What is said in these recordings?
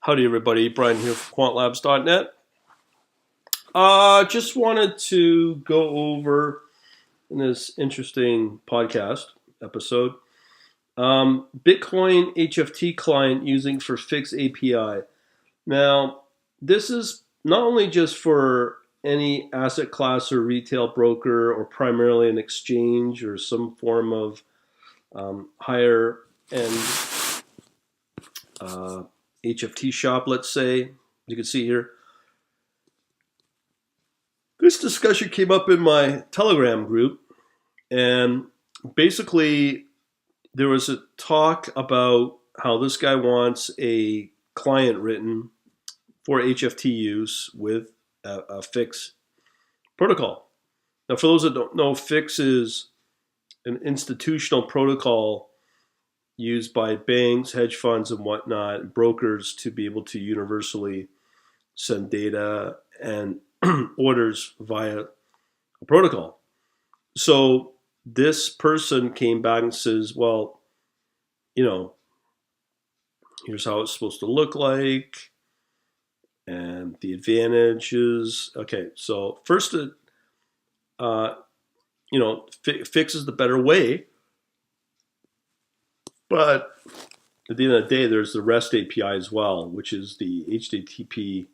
Howdy, everybody. Brian here from quantlabs.net. Just wanted to go over in this interesting podcast episode Bitcoin HFT client using for Fix API. Now, this is not only just for any asset class or retail broker or primarily an exchange or some form of higher end HFT shop, let's say. You can see here. This discussion came up in my Telegram group, and basically there was a talk about how this guy wants a client written for HFT use with a Fix protocol. Now, for those that don't know, Fix is an institutional protocol used by banks, hedge funds, and whatnot, and brokers to be able to universally send data and orders via a protocol. So this person came back and says, well, here's how it's supposed to look like and the advantages. Okay, so first, Fix is the better way. But at the end of the day, there's the REST API as well, which is the HTTP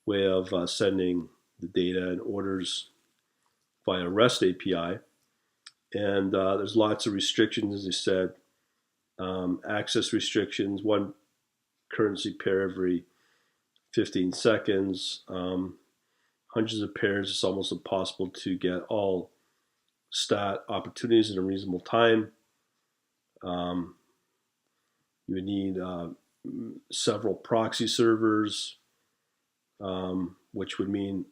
way of sending the data and orders via REST API. And there's lots of restrictions, as I said, access restrictions, one currency pair every 15 seconds, hundreds of pairs. It's almost impossible to get all stat opportunities in a reasonable time. You would need several proxy servers, which would mean,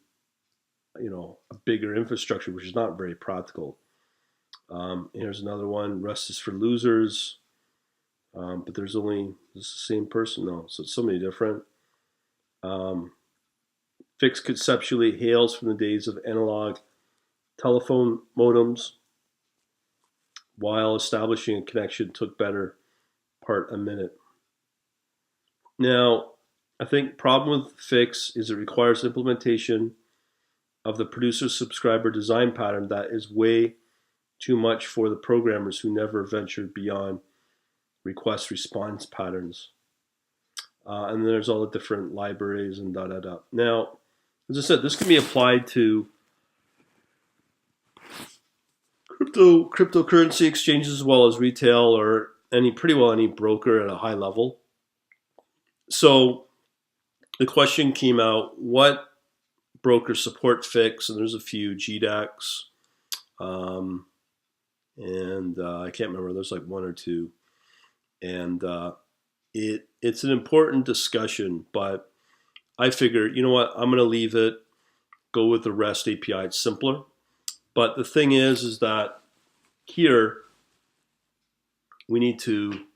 a bigger infrastructure, which is not very practical. Here's another one, REST is for losers, but this is the same person, no, so it's so many different. Fix conceptually hails from the days of analog telephone modems, while establishing a connection took better part a minute. Now, I think problem with Fix is it requires implementation of the producer-subscriber design pattern that is way too much for the programmers who never ventured beyond request-response patterns. And then there's all the different libraries and da-da-da. Now, as I said, this can be applied to cryptocurrency exchanges as well as retail or pretty well any broker at a high level. So the question came out, what brokers support Fix? And there's a few, GDAX, and I can't remember, there's like one or two. And it's an important discussion, but I figured, you know what, I'm going to leave it, go with the REST API, it's simpler. But the thing is that here we need to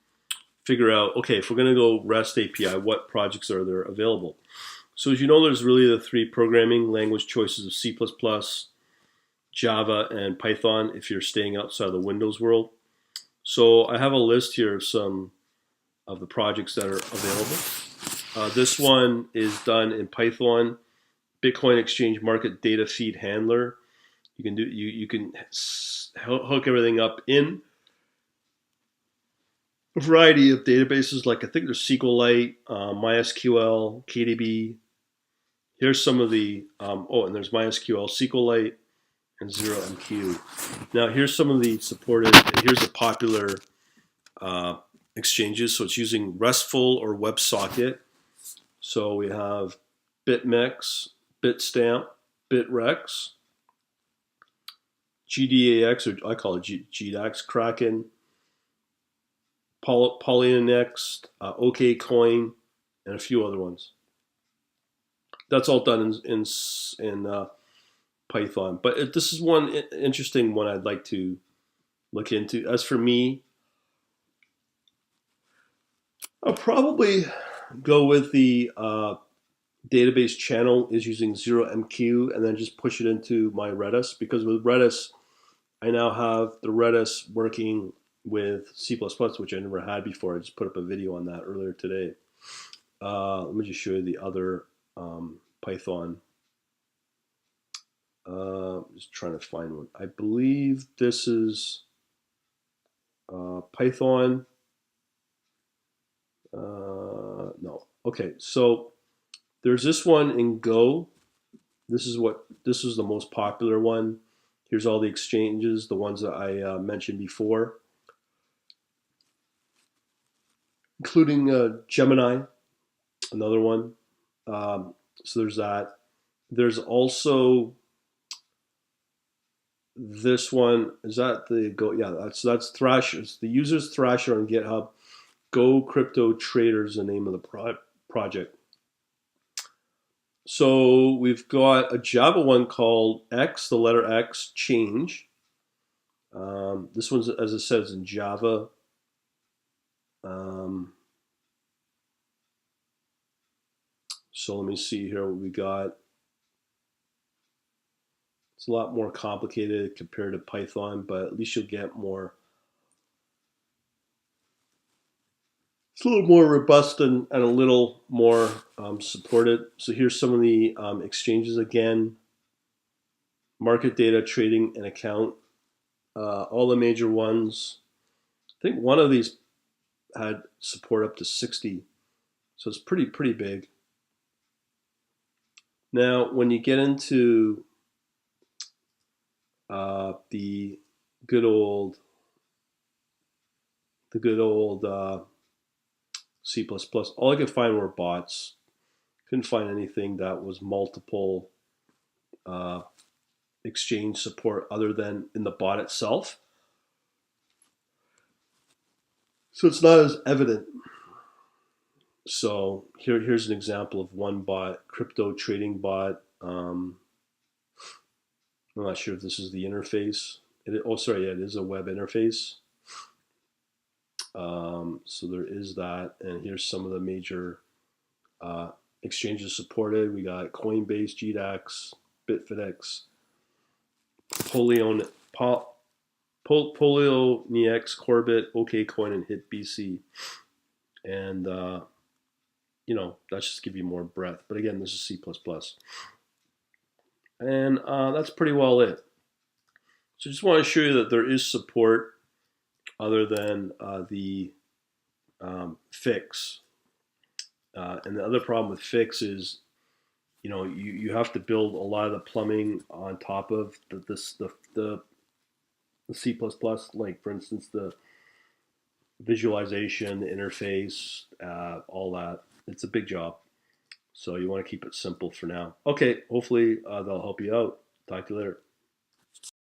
figure out, okay, if we're going to go REST API, what projects are there available? So as you know, there's really the three programming language choices of C++, Java, and Python if you're staying outside of the Windows world. So I have a list here of some of the projects that are available. This one is done in Python, Bitcoin Exchange Market Data Feed Handler. You can hook everything up in a variety of databases, like I think there's SQLite, MySQL, KDB. Here's some of the, and there's MySQL, SQLite, and 0MQ. Now here's some of the supported, here's the popular exchanges. So it's using RESTful or WebSocket. So we have BitMEX, Bitstamp, Bitrex, GDAX, or I call it GDAX, Kraken, Polynext, OKCoin, and a few other ones. That's all done in Python. But this is one interesting one I'd like to look into. As for me, I'll probably go with the database channel is using 0MQ and then just push it into my Redis, because with Redis, I now have the Redis working with C++, which I never had before. I just put up a video on that earlier today. Let me just show you the other Python. Just trying to find one. I believe this is Python. No. Okay, so there's this one in Go. This is the most popular one. Here's all the exchanges, the ones that I mentioned before, including Gemini, another one. So there's that. There's also this one. Is that the Go? Yeah, that's Thrasher. It's the user's Thrasher on GitHub. Go Crypto Trader is the name of the project. So we've got a Java one called X, the letter X, change. This one's, as it says, in Java. So let me see here what we got. It's a lot more complicated compared to Python, but at least you'll get more. It's a little more robust and a little more supported. So here's some of the exchanges again. Market data, trading, and account. All the major ones. I think one of these had support up to 60. So it's pretty big. Now, when you get into the good old C++, all I could find were bots. Couldn't find anything that was multiple uh, exchange support other than in the bot itself. So it's not as evident. So here's an example of one bot, crypto trading bot. I'm not sure if this is the interface. Yeah, it is a web interface. So there is that, and here's some of the major exchanges supported. We got Coinbase, GDAX, Bitfinex, Polio, Nex, Corbit, OKCoin, and HitBC. And that's just give you more breadth. But again, this is C++. And that's pretty well it. So just want to show you that there is support other than the fix. And the other problem with fix is, you have to build a lot of the plumbing on top of the C++, like for instance, the visualization, the interface, all that. It's a big job. So you want to keep it simple for now. Okay, hopefully that'll help you out. Talk to you later.